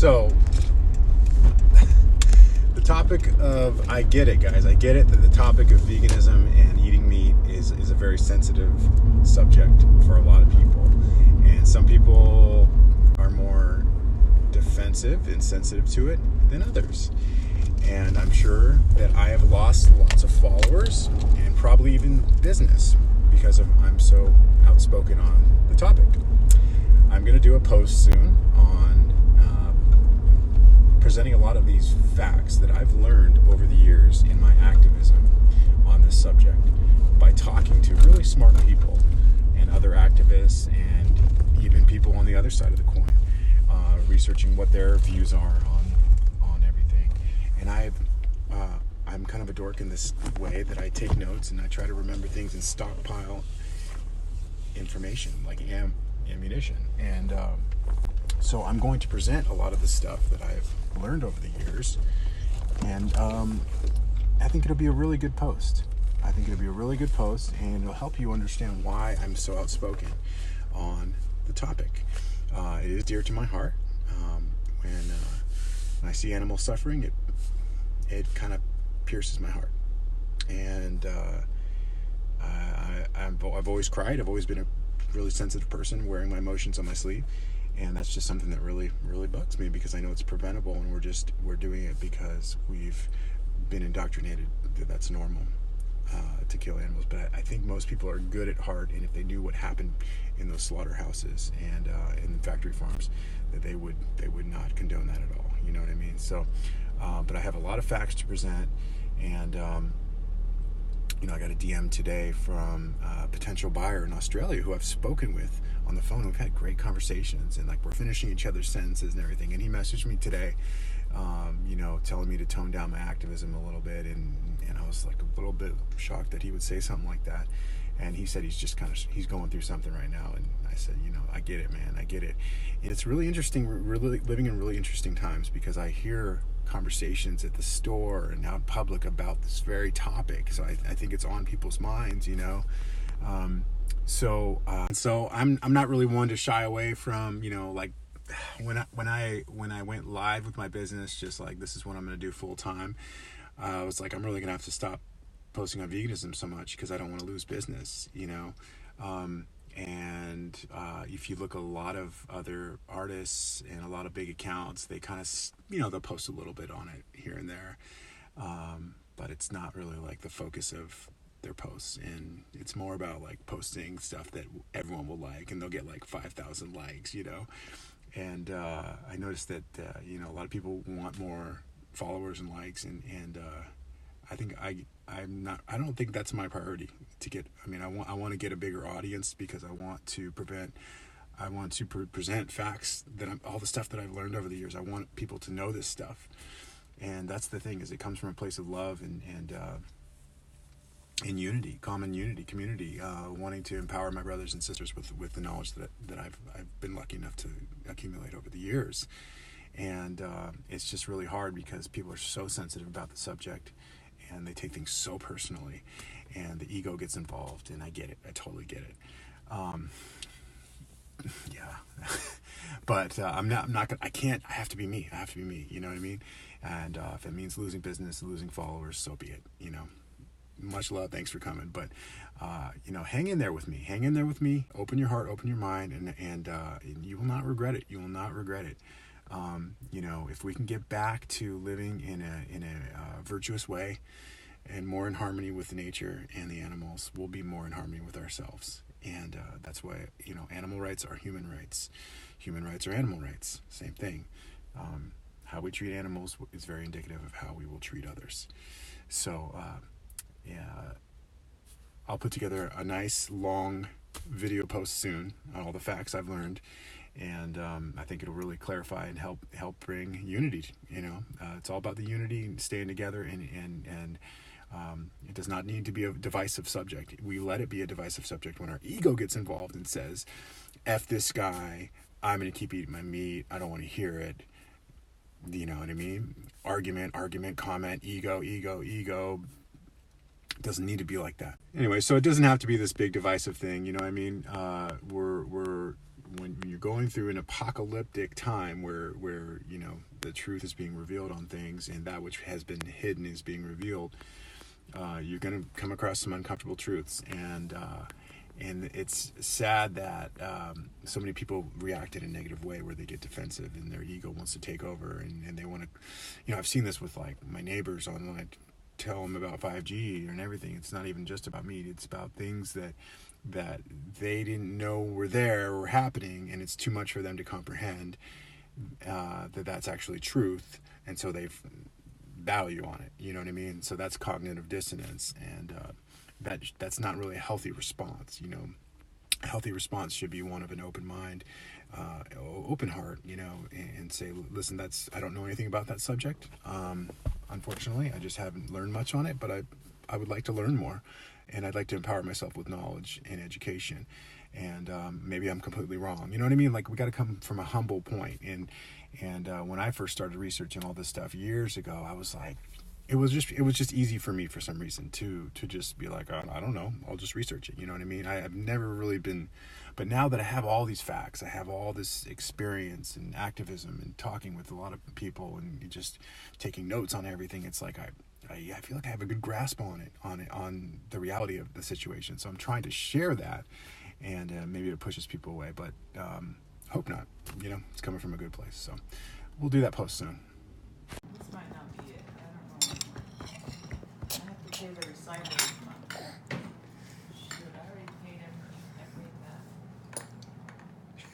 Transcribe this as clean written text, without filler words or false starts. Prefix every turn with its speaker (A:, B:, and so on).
A: So, the topic of, I get it, guys. I get it that the topic of veganism and eating meat is a very sensitive subject for a lot of people. And some people are more defensive and sensitive to it than others. And I'm sure that I have lost lots of followers and probably even business because I'm so outspoken on the topic. I'm going to do a post soon on presenting a lot of these facts that I've learned over the years in my activism on this subject by talking to really smart people and other activists and even people on the other side of the coin, researching what their views are on everything. And I'm kind of a dork in this way that I take notes and I try to remember things and stockpile information like ammunition. And so I'm going to present a lot of the stuff that I've learned over the years, and I think it'll be a really good post. And it'll help you understand why I'm so outspoken on the topic. It is dear to my heart. When I see animals suffering, it kind of pierces my heart. And I've always cried. I've always been a really sensitive person, wearing my emotions on my sleeve. And that's just something that really, really bugs me, because I know it's preventable, and we're doing it because we've been indoctrinated that that's normal to kill animals. But I think most people are good at heart, and if they knew what happened in those slaughterhouses and in the factory farms, that they would not condone that at all. You know what I mean? So, but I have a lot of facts to present, and I got a DM today from a potential buyer in Australia who I've spoken with on the phone. We've had great conversations, and like we're finishing each other's sentences and everything. And he messaged me today, telling me to tone down my activism a little bit. And I was like a little bit shocked that he would say something like that. And he said he's going through something right now. And I said, I get it, man. I get it. And it's really interesting. We're living in really interesting times, because I hear conversations at the store and out in public about this very topic. So I think it's on people's minds, So I'm not really one to shy away from, like when I went live with my business, just like, this is what I'm going to do full time. I was like, I'm really going to have to stop posting on veganism so much, because I don't want to lose business, and if you look at a lot of other artists and a lot of big accounts, they kind of, they'll post a little bit on it here and there, but it's not really like the focus of their posts. And it's more about like posting stuff that everyone will like, and they'll get like 5,000 likes, and I noticed that a lot of people want more followers and likes, and I think I don't think that's my priority to get. I want to get a bigger audience, because I want to present facts that all the stuff that I've learned over the years. I want people to know this stuff. And that's the thing, is it comes from a place of love and unity, common unity, community, wanting to empower my brothers and sisters with the knowledge that I've been lucky enough to accumulate over the years. And it's just really hard, because people are so sensitive about the subject, and they take things so personally, and the ego gets involved. And I get it. I totally get it. Yeah. But I'm not gonna, I have to be me. You know what I mean? And if it means losing business, losing followers, so be it. Much love. Thanks for coming. But, hang in there with me. Open your heart, open your mind, and you will not regret it. If we can get back to living in a virtuous way and more in harmony with nature and the animals, we'll be more in harmony with ourselves. And that's why, animal rights are human rights. Human rights are animal rights. Same thing. How we treat animals is very indicative of how we will treat others. So, I'll put together a nice long video post soon on all the facts I've learned. And I think it'll really clarify and help bring unity. It's all about the unity and staying together, and it does not need to be a divisive subject. We let it be a divisive subject when our ego gets involved and says, "F this guy, I'm going to keep eating my meat. I don't want to hear it." You know what I mean? Argument, comment, ego. It doesn't need to be like that. Anyway, so it doesn't have to be this big divisive thing. You know what I mean? when you're going through an apocalyptic time where you know the truth is being revealed on things, and that which has been hidden is being revealed, you're going to come across some uncomfortable truths, and it's sad that so many people react in a negative way where they get defensive and their ego wants to take over, and they want to, you know, I've seen this with like my neighbors on when I tell them about 5G and everything. It's not even just about me. It's about things that they didn't know were there or happening, and it's too much for them to comprehend that that's actually truth, and so they value on it. You know what I mean? So that's cognitive dissonance, and that's not really a healthy response. You know, a healthy response should be one of an open mind, open heart. You know, and say, listen, I don't know anything about that subject. Unfortunately, I just haven't learned much on it, but I would like to learn more, and I'd like to empower myself with knowledge and education. And maybe I'm completely wrong. You know what I mean? Like, we got to come from a humble point. And when I first started researching all this stuff years ago, I was like, it was just easy for me for some reason to just be like, I don't know, I'll just research it. You know what I mean? I've never really been, but now that I have all these facts, I have all this experience and activism and talking with a lot of people and just taking notes on everything, it's like I feel like I have a good grasp on the reality of the situation. So I'm trying to share that, and maybe it pushes people away, but hope not. You know, it's coming from a good place. So we'll do that post soon.
B: This might not be it. I don't know. I have to pay the recital.